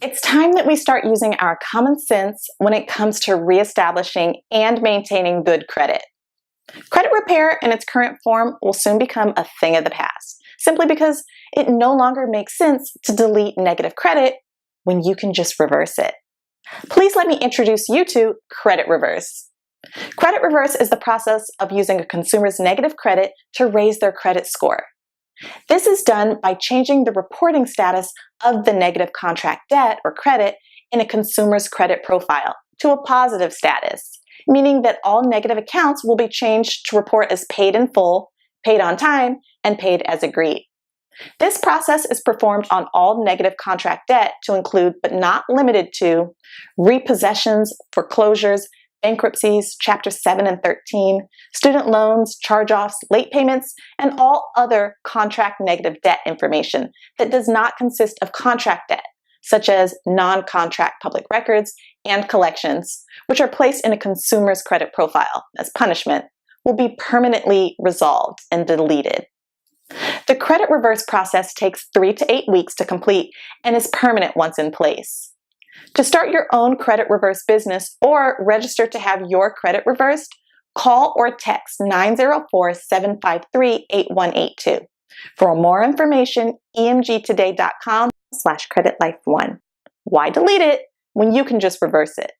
It's time that we start using our common sense when it comes to reestablishing and maintaining good credit. Credit repair in its current form will soon become a thing of the past, simply because it no longer makes sense to delete negative credit when you can just reverse it. Please let me introduce you to Credit Reverse. Credit Reverse is the process of using a consumer's negative credit to raise their credit score. This is done by changing the reporting status of the negative contract debt or credit in a consumer's credit profile to a positive status, meaning that all negative accounts will be changed to report as paid in full, paid on time, and paid as agreed. This process is performed on all negative contract debt to include, but not limited to, repossessions, foreclosures, bankruptcies, Chapter 7 and 13, student loans, charge-offs, late payments, and all other contract negative debt information that does not consist of contract debt, such as non-contract public records and collections, which are placed in a consumer's credit profile as punishment, will be permanently resolved and deleted. The credit reverse process takes 3 to 8 weeks to complete and is permanent once in place. To start your own credit reverse business or register to have your credit reversed, call or text 904-753-8182. For more information, emgtoday.com/creditlife1. Why delete it when you can just reverse it?